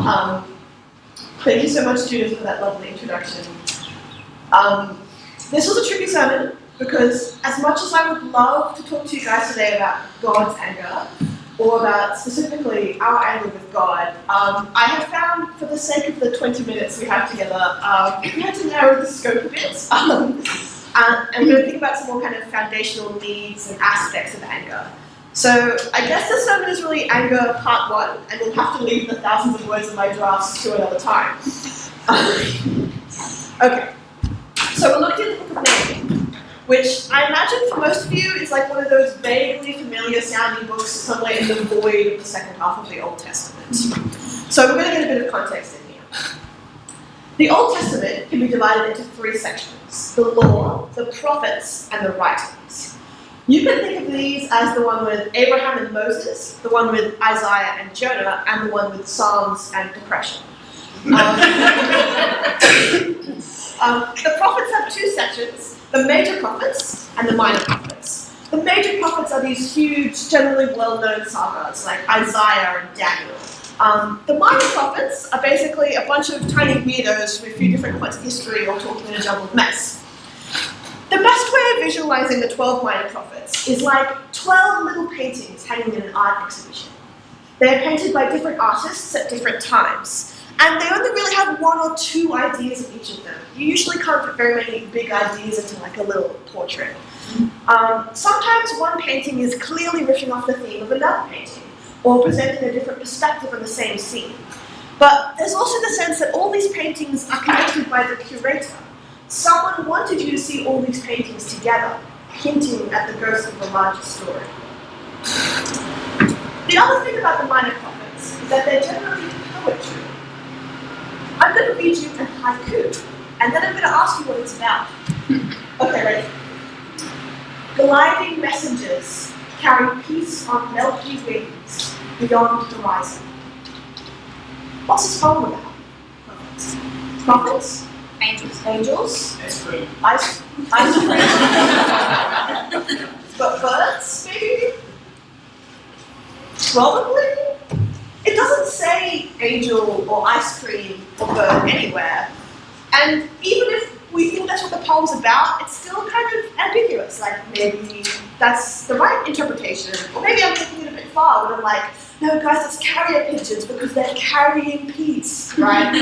Thank you so much, Judith, for that lovely introduction. This was a tricky sermon because as much as I would love to talk to you guys today about God's anger, or about specifically our anger with God, I have found, for the sake of the 20 minutes we have together, we had to narrow the scope a bit. And we're going to think about some more kind of foundational needs and aspects of anger. So I guess this sermon is really anger part 1, and we'll have to leave the thousands of words in my drafts to another time. Okay, so we're looking at the book of Nahum, which I imagine for most of you is like one of those vaguely familiar sounding books somewhere in the void of the second half of the Old Testament. So we're going to get a bit of context in here. The Old Testament can be divided into 3 sections: the law, the prophets, and the writings. You can think of these as the one with Abraham and Moses, the one with Isaiah and Jonah, and the one with Psalms and depression. The prophets have 2 sections: the major prophets and the minor prophets. The major prophets are these huge, generally well-known sagas like Isaiah and Daniel. The minor prophets are basically a bunch of tiny weirdos with a few different points of history all talking in a jumbled mess. The best way of visualizing the 12 minor prophets is like 12 little paintings hanging in an art exhibition. They're painted by different artists at different times, and they only really have 1 or 2 ideas of each of them. You usually can't put very many big ideas into like a little portrait. Sometimes one painting is clearly riffing off the theme of another painting, or presenting a different perspective on the same scene. But there's also the sense that all these paintings are connected by the curator. Someone wanted you to see all these paintings together, hinting at the ghost of the larger story. The other thing about the minor prophets is that they're generally poetry. I'm going to read you a haiku, and then I'm going to ask you what it's about. Okay, ready? Gliding messengers carry peace on milky wings beyond the horizon. What's this poem about? Prophets? Angels? Ice cream. Ice cream? But birds, maybe? Probably? It doesn't say angel or ice cream or bird anywhere. And even if we think that's what the poem's about, it's still kind of ambiguous. Like, maybe that's the right interpretation. Or maybe I'm taking it a bit far, when I'm like, no guys, that's carrier pigeons because they're carrying peace, right?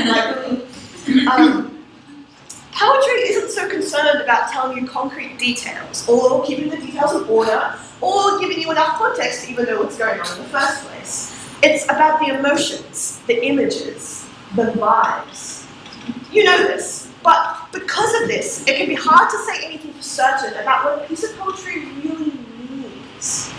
Poetry isn't so concerned about telling you concrete details, or keeping the details in order, or giving you enough context to even know what's going on in the first place. It's about the emotions, the images, the vibes. You know this, but because of this, it can be hard to say anything for certain about what a piece of poetry really means.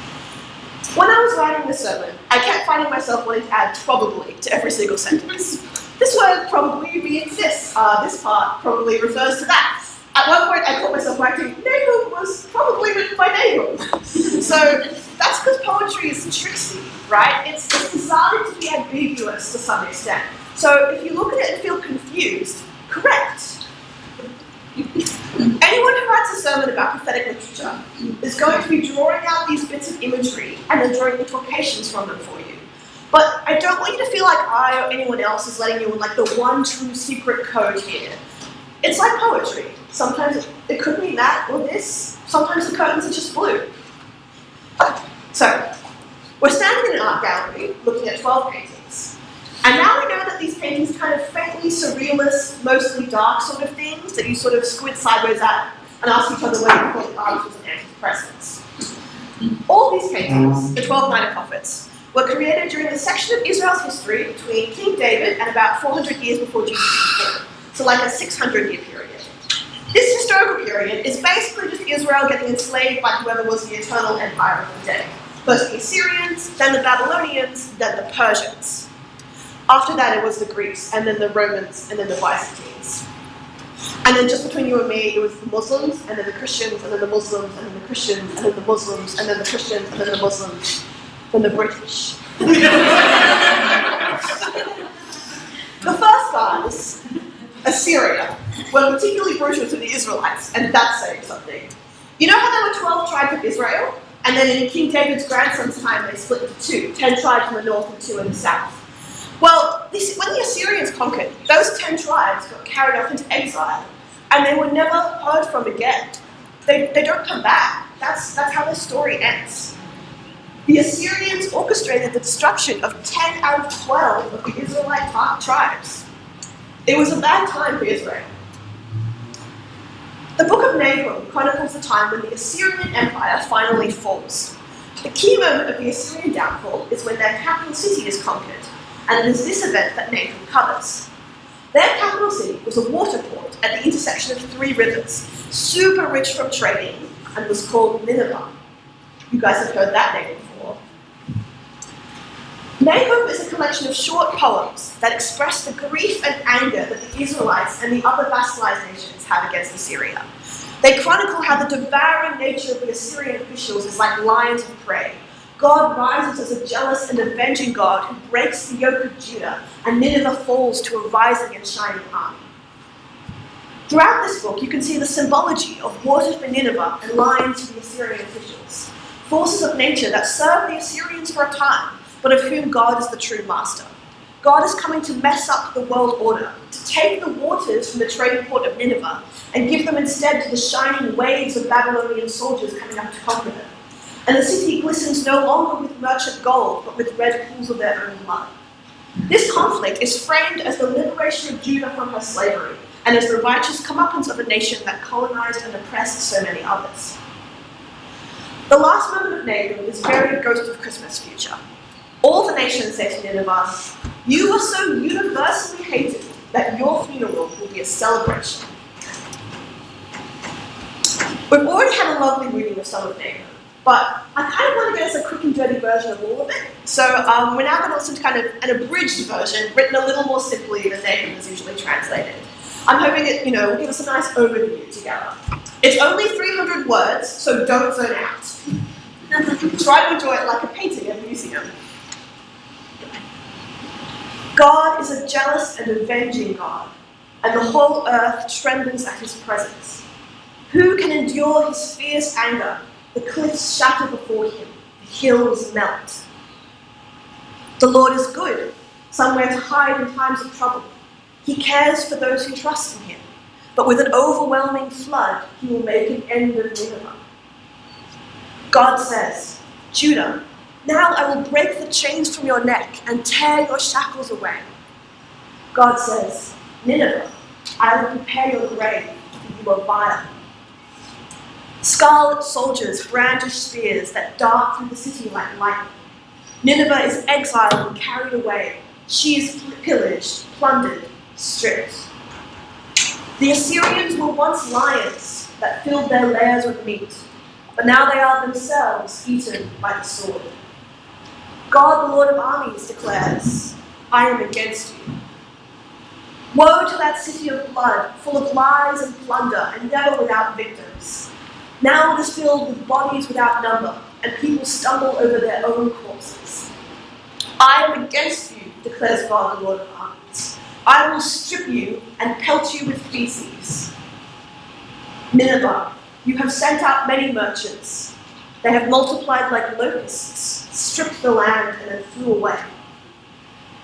When I was writing this sermon, I kept finding myself wanting to add probably to every single sentence. This word probably re-exists. This part probably refers to that. At one point, I caught myself writing, Nahum was probably written by Nahum. So that's because poetry is tricksy, right? It's designed to be ambiguous to some extent. So if you look at it and feel confused, correct. Anyone who writes a sermon about prophetic literature is going to be drawing out these bits of imagery and then drawing implications from them for you. But I don't want you to feel like I or anyone else is letting you in like the one true secret code here. It's like poetry. Sometimes it could mean that or this. Sometimes the curtains are just blue. Okay, so we're standing in an art gallery looking at 12 paintings. And now we know that these paintings kind of faintly surrealist, mostly dark sort of things that you sort of squint sideways at and ask each other whether you thought the artist was an antidepressants. All these paintings, the 12 minor prophets, were created during the section of Israel's history between King David and about 400 years before Jesus was born. So like a 600-year period. This historical period is basically just Israel getting enslaved by whoever was the eternal empire of the day. First the Assyrians, then the Babylonians, then the Persians. After that it was the Greeks, and then the Romans, and then the Byzantines. And then just between you and me, it was the Muslims, and then the Christians, and then the Muslims, and then the Christians, and then the Muslims, and then the Christians, and then the Muslims. Than the British. The first guys, Assyria, were particularly brutal to the Israelites, and that's saying something. You know how there were 12 tribes of Israel? And then in King David's grandson's time, they split into 2, 10 tribes in the north and 2 in the south. Well, when the Assyrians conquered, those 10 tribes got carried off into exile, and they were never heard from again. They don't come back. That's how the story ends. The Assyrians orchestrated the destruction of 10 out of 12 of the Israelite tribes. It was a bad time for Israel. The book of Nahum chronicles the time when the Assyrian Empire finally falls. The key moment of the Assyrian downfall is when their capital city is conquered, and it is this event that Nahum covers. Their capital city was a waterport at the intersection of 3 rivers, super rich from trading, and was called Nineveh. You guys have heard that name before. Nahum is a collection of short poems that express the grief and anger that the Israelites and the other vassalized nations have against Assyria. They chronicle how the devouring nature of the Assyrian officials is like lions of prey. God rises as a jealous and avenging God who breaks the yoke of Judah, and Nineveh falls to a rising and shining army. Throughout this book, you can see the symbology of water for Nineveh and lions for the Assyrian officials, forces of nature that serve the Assyrians for a time, but of whom God is the true master. God is coming to mess up the world order, to take the waters from the trading port of Nineveh and give them instead to the shining waves of Babylonian soldiers coming up to conquer them. And the city glistens no longer with merchant gold, but with red pools of their own blood. This conflict is framed as the liberation of Judah from her slavery, and as the righteous comeuppance of a nation that colonized and oppressed so many others. The last moment of Nahum is very Ghost of Christmas future. All the nations say to Nineveh, "You are so universally hated that your funeral will be a celebration." We've already had a lovely reading of some of Nahum, but I kind of want to get us a quick and dirty version of all of it. So we're now going to listen to kind of an abridged version, written a little more simply than Nahum is usually translated. I'm hoping it, will give us a nice overview together. It's only 300 words, so don't zone out. Try to enjoy it like a painting at a museum. God is a jealous and avenging God, and the whole earth trembles at his presence. Who can endure his fierce anger? The cliffs shatter before him, the hills melt. The Lord is good, somewhere to hide in times of trouble. He cares for those who trust in him, but with an overwhelming flood, he will make an end of Nineveh. God says, "Judah, now I will break the chains from your neck and tear your shackles away." God says, "Nineveh, I will prepare your grave, for you are vile." Scarlet soldiers brandish spears that dart through the city like lightning. Nineveh is exiled and carried away. She is pillaged, plundered, stripped. The Assyrians were once lions that filled their lairs with meat, but now they are themselves eaten by the sword. God, the Lord of armies, declares, "I am against you." Woe to that city of blood, full of lies and plunder, and never without victims. Now it is filled with bodies without number, and people stumble over their own corpses. "I am against you," declares God, the Lord of armies. "I will strip you and pelt you with feces." Nineveh, you have sent out many merchants. They have multiplied like locusts, stripped the land, and then flew away.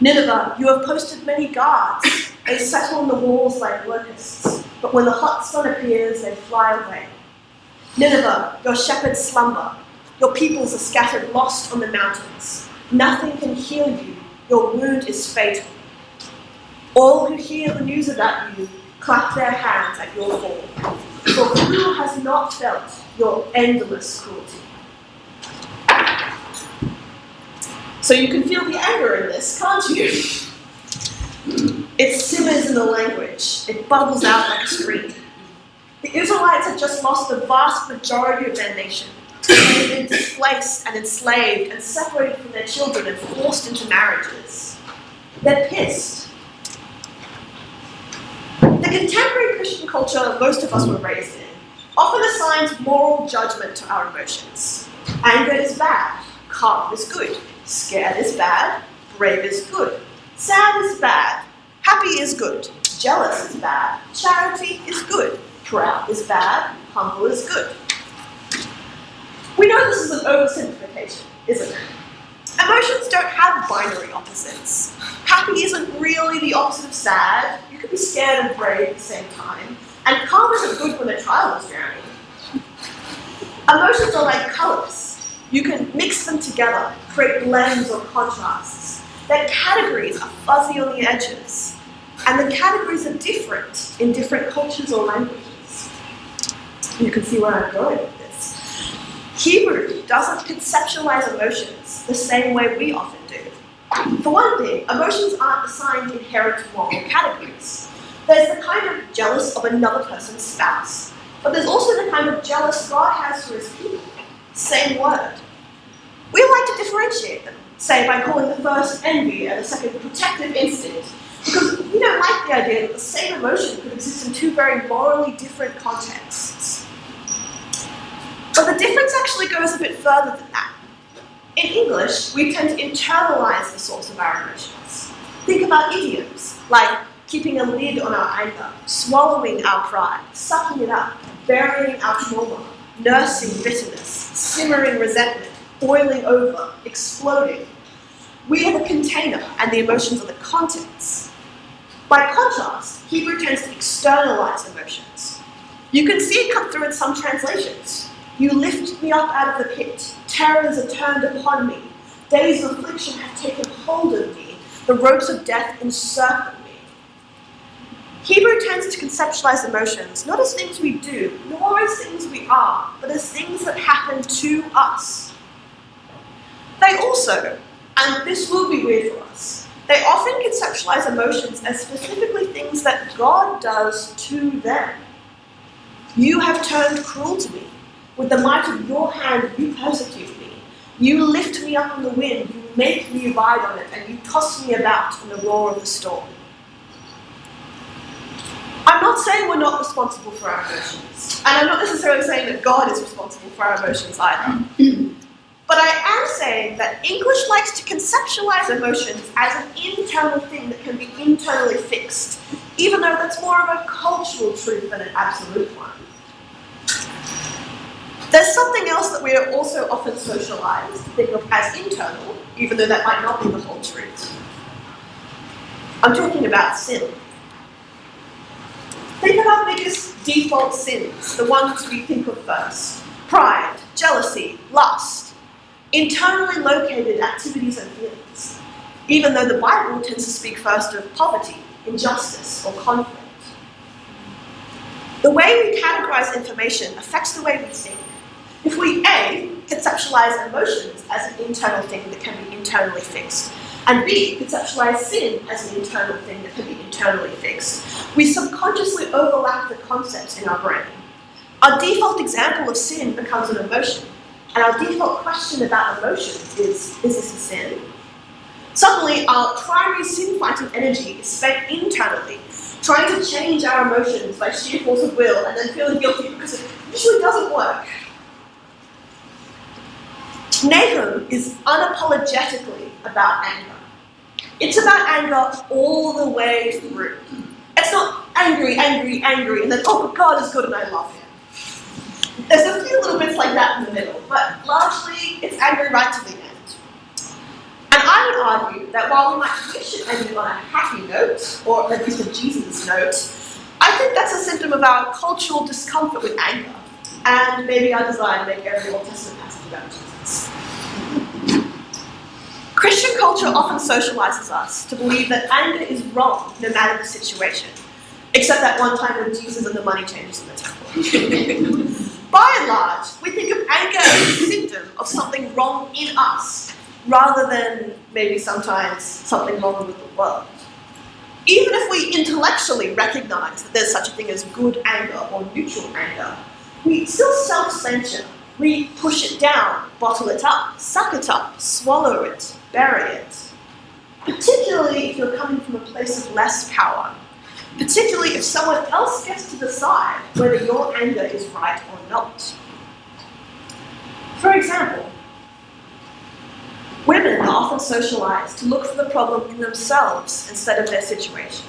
Nineveh, you have posted many guards. They settle on the walls like locusts, but when the hot sun appears, they fly away. Nineveh, your shepherds slumber. Your peoples are scattered, lost on the mountains. Nothing can heal you. Your wound is fatal. All who hear the news about you clap their hands at your fall. For who has not felt your endless cruelty? So you can feel the anger in this, can't you? It simmers in the language. It bubbles out like a stream. The Israelites had just lost the vast majority of their nation. They had been displaced and enslaved and separated from their children and forced into marriages. They're pissed. The contemporary Christian culture most of us were raised in often assigns moral judgment to our emotions. Anger is bad. Calm is good. Scared is bad. Brave is good. Sad is bad. Happy is good. Jealous is bad. Charity is good. Proud is bad. Humble is good. We know this is an oversimplification, isn't it? Emotions don't have binary opposites. Happy isn't really the opposite of sad. You can be scared and brave at the same time. And calm isn't good when a child is drowning. Emotions are like colours. You can mix them together, create blends or contrasts. Their categories are fuzzy on the edges. And the categories are different in different cultures or languages. You can see where I'm going with this. Hebrew doesn't conceptualize emotions the same way we often do. For one thing, emotions aren't assigned inherent moral categories. There's the kind of jealous of another person's spouse, but there's also the kind of jealous God has for his people. Same word. We like to differentiate them, say by calling the first envy and the second protective instinct, because we don't like the idea that the same emotion could exist in two very morally different contexts. But the difference actually goes a bit further than that. In English, we tend to internalize the source of our emotions. Think about idioms, like keeping a lid on our anger, swallowing our pride, sucking it up, burying our trauma, nursing bitterness, simmering resentment, boiling over, exploding. We are the container, and the emotions are the contents. By contrast, Hebrew tends to externalize emotions. You can see it come through in some translations. You lift me up out of the pit. Terrors are turned upon me. Days of affliction have taken hold of me. The ropes of death encircle me. Hebrew tends to conceptualize emotions not as things we do, nor as things we are, but as things that happen to us. They also, and this will be weird for us, they often conceptualize emotions as specifically things that God does to them. You have turned cruel to me. With the might of your hand, you persecute me. You lift me up in the wind, you make me ride on it, and you toss me about in the roar of the storm. I'm not saying we're not responsible for our emotions, and I'm not necessarily saying that God is responsible for our emotions either. But I am saying that English likes to conceptualize emotions as an internal thing that can be internally fixed, even though that's more of a cultural truth than an absolute one. There's something else that we are also often socialized to think of as internal, even though that might not be the whole truth. I'm talking about sin. Think of our biggest default sins, the ones we think of first. Pride, jealousy, lust. Internally located activities and feelings, even though the Bible tends to speak first of poverty, injustice, or conflict. The way we categorize information affects the way we think. If we A, conceptualize emotions as an internal thing that can be internally fixed, and B, conceptualize sin as an internal thing that can be internally fixed, we subconsciously overlap the concepts in our brain. Our default example of sin becomes an emotion, and our default question about emotions is this a sin? Suddenly, our primary sin-fighting energy is spent internally, trying to change our emotions by sheer force of will, and then feeling guilty because it usually doesn't work. Nahum is unapologetically about anger. It's about anger all the way through. It's not angry, angry, angry, and then, oh, God is good and I love him. There's a few little bits like that in the middle, but largely it's angry right to the end. And I would argue that while we might wish it ended on a happy note, or at least a Jesus note, I think that's a symptom of our cultural discomfort with anger, and maybe our desire to make every Old Testament passage about Jesus. Christian culture often socializes us to believe that anger is wrong no matter the situation, except that one time when Jesus and the money changers in the temple. By and large, we think of anger as a symptom of something wrong in us, rather than maybe sometimes something wrong with the world. Even if we intellectually recognize that there's such a thing as good anger or neutral anger, we still self-censure. We push it down, bottle it up, suck it up, swallow it, bury it. Particularly if you're coming from a place of less power. Particularly if someone else gets to decide whether your anger is right or not. For example, women are often socialized to look for the problem in themselves instead of their situation.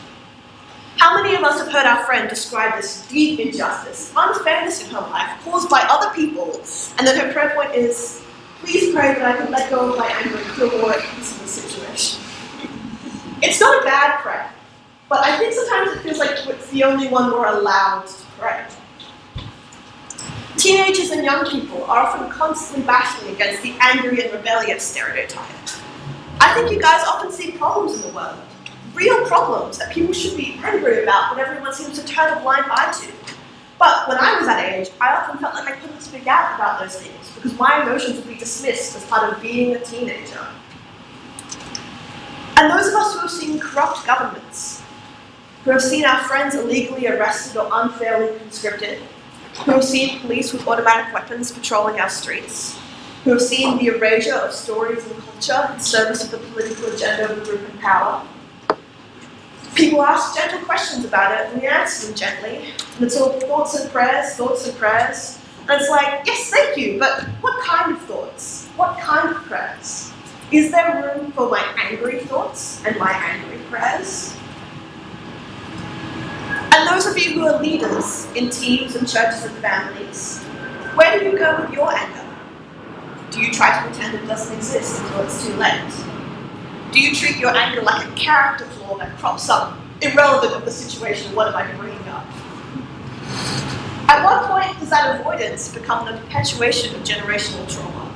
How many of us have heard our friend describe this deep injustice, unfairness in her life, caused by other people, and then her prayer point is, Please pray that I can let go of my anger and feel more at peace in the situation. It's not a bad prayer, but I think sometimes it feels like it's the only one we're allowed to pray. Teenagers and young people are often constantly battling against the angry and rebellious stereotype. I think you guys often see problems in the world, real problems that people should be angry about, but everyone seems to turn a blind eye to. But when I was that age, I often felt like I couldn't speak out about those things because my emotions would be dismissed as part of being a teenager. And those of us who have seen corrupt governments, who have seen our friends illegally arrested or unfairly conscripted, who have seen police with automatic weapons patrolling our streets, who have seen the erasure of stories and culture in service of the political agenda of the group in power. People ask gentle questions about it, and we answer them gently. And it's all thoughts and prayers, thoughts and prayers. And it's like, yes, thank you, but what kind of thoughts? What kind of prayers? Is there room for my angry thoughts and my angry prayers? And those of you who are leaders in teams and churches and families, where do you go with your anger? Do you try to pretend it doesn't exist until it's too late? Do you treat your anger like a character flaw that crops up, irrelevant of the situation? What am I bringing up? At what point does that avoidance become the perpetuation of generational trauma?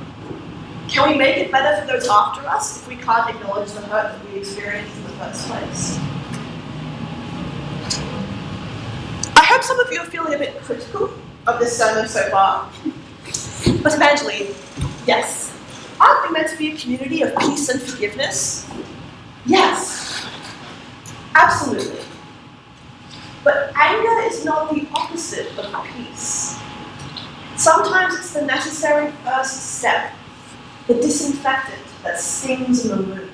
Can we make it better for those after us if we can't acknowledge the hurt that we experienced in the first place? I hope some of you are feeling a bit critical of this sermon so far. But Evangeline, yes, aren't we meant to be a community of peace and forgiveness? Yes, absolutely. But anger is not the opposite of peace. Sometimes it's the necessary first step, the disinfectant that stings in the wound.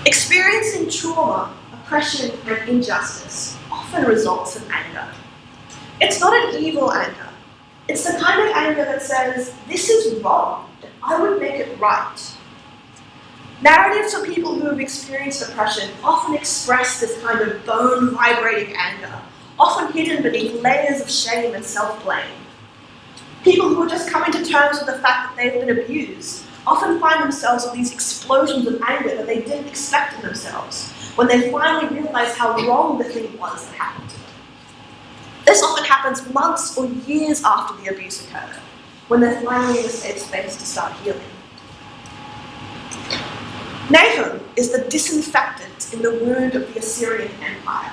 Experiencing trauma, oppression, and injustice often results in anger. It's not an evil anger. It's the kind of anger that says, this is wrong, and I would make it right. Narratives of people who have experienced oppression often express this kind of bone-vibrating anger, often hidden beneath layers of shame and self-blame. People who are just coming to terms with the fact that they've been abused often find themselves with these explosions of anger that they didn't expect in themselves, when they finally realize how wrong the thing was that happened to them. This often happens months or years after the abuse occurred, when they're finally in a safe space to start healing. Nahum is the disinfectant in the wound of the Assyrian Empire.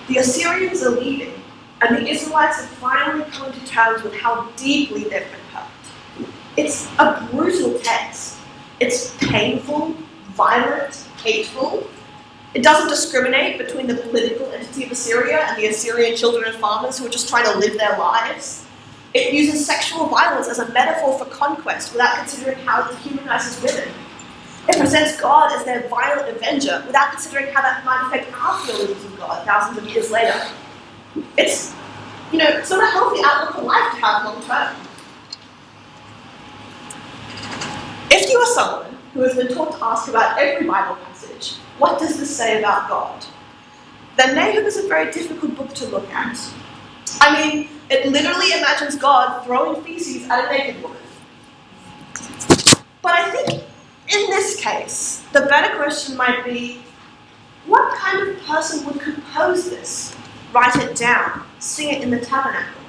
The Assyrians are leaving, and the Israelites have finally come to terms with how deeply they've been hurt. It's a brutal text. It's painful, violent, hateful. It doesn't discriminate between the political entity of Assyria and the Assyrian children and farmers who are just trying to live their lives. It uses sexual violence as a metaphor for conquest without considering how it dehumanizes women. It presents God as their violent avenger without considering how that might affect our feelings of God thousands of years later. It's not a healthy outlook on life to have long term. If you are someone who has been taught to ask about every Bible passage, what does this say about God? Then Nahum is a very difficult book to look at. I mean, it literally imagines God throwing feces at a naked woman. But I think in this case, the better question might be, what kind of person would compose this, write it down, sing it in the tabernacle?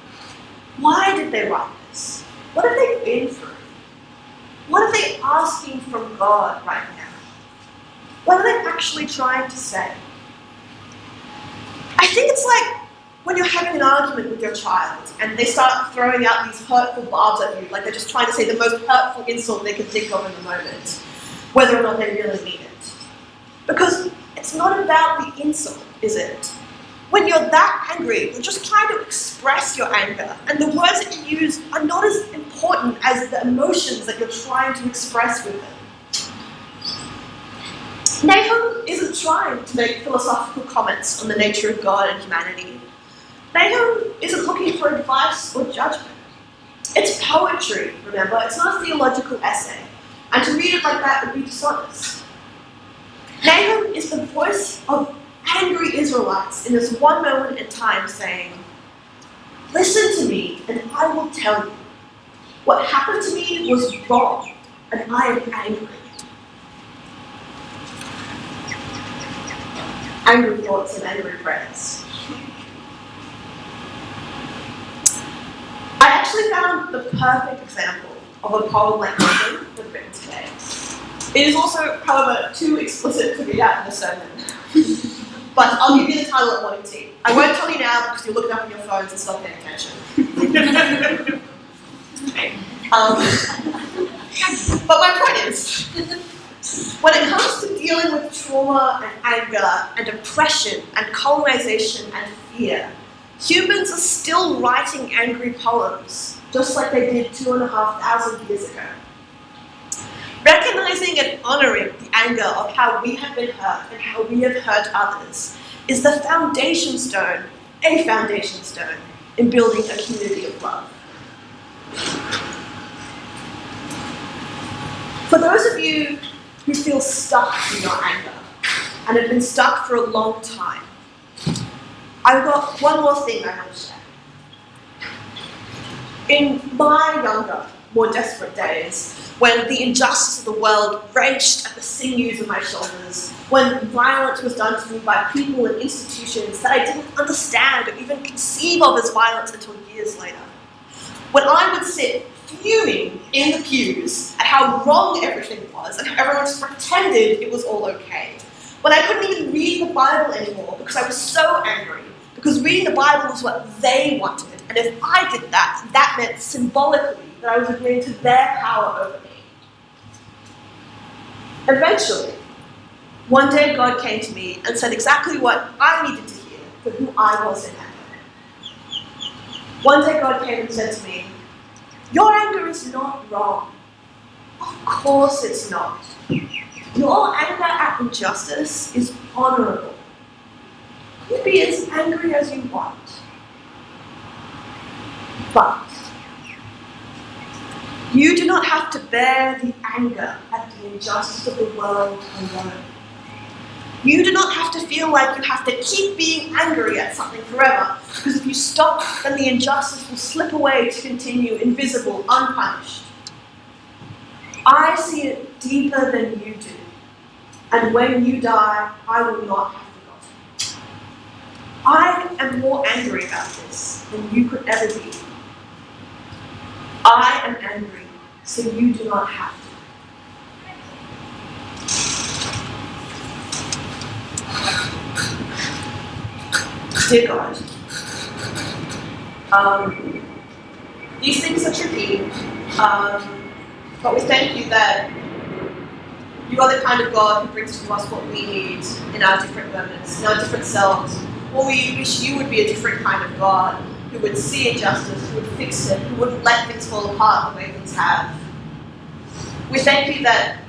Why did they write this? What have they been through? What are they asking from God right now? What are they actually trying to say? I think it's like when you're having an argument with your child and they start throwing out these hurtful barbs at you, like they're just trying to say the most hurtful insult they can think of in the moment, whether or not they really mean it. Because it's not about the insult, is it? When you're that angry, you're just trying to express your anger, and the words that you use are not as important as the emotions that you're trying to express with them. Nahum isn't trying to make philosophical comments on the nature of God and humanity. Nahum isn't looking for advice or judgment. It's poetry, remember? It's not a theological essay. And to read it like that would be dishonest. Nahum is the voice of angry Israelites in this one moment in time saying, listen to me and I will tell you. What happened to me was wrong, and I am angry. Angry thoughts and angry prayers. I actually found the perfect example of a poem like Nahum we've written today. It is also, however, too explicit to read out in the sermon. But I'll give you the title at morning tea. I won't tell you now because you're looking up on your phones and stop paying attention. Okay. But my point is, when it comes to dealing with trauma and anger and oppression and colonization and fear, humans are still writing angry poems, just like they did 2,500 years ago. Recognizing and honoring the anger of how we have been hurt and how we have hurt others is the foundation stone in building a community of love. For those of you who feel stuck in your anger and have been stuck for a long time, I've got one more thing I want to share. In my younger, more desperate days, when the injustice of the world wrenched at the sinews of my shoulders, when violence was done to me by people and institutions that I didn't understand or even conceive of as violence until years later, when I would sit fuming in the pews at how wrong everything was and how everyone just pretended it was all okay, when I couldn't even read the Bible anymore because I was so angry, because reading the Bible was what they wanted, and if I did that, that meant symbolically that I was agreeing to their power over me. Eventually, one day God came to me and said exactly what I needed to hear for who I was in anger. One day God came and said to me, "Your anger is not wrong. Of course it's not. Your anger at injustice is honorable. You be as angry as you want. But you do not have to bear the anger at the injustice of the world alone. You do not have to feel like you have to keep being angry at something forever, because if you stop, then the injustice will slip away to continue invisible, unpunished. I see it deeper than you do, and when you die, I will not have forgotten. I am more angry about this than you could ever be. I am angry, so you do not have to." Dear God, these things are tricky, but we thank you that you are the kind of God who brings to us what we need in our different moments, in our different selves. Or we wish you would be a different kind of God, who would see injustice, who would fix it, who wouldn't let things fall apart the way things have. We thank you that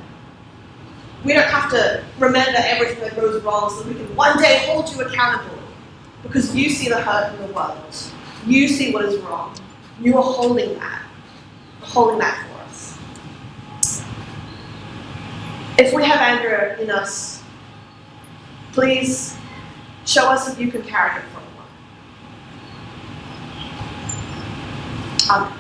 we don't have to remember everything that goes wrong so that we can one day hold you accountable, because you see the hurt in the world. You see what is wrong. You are holding that for us. If we have anger in us, please show us if you can carry it from one. Amen.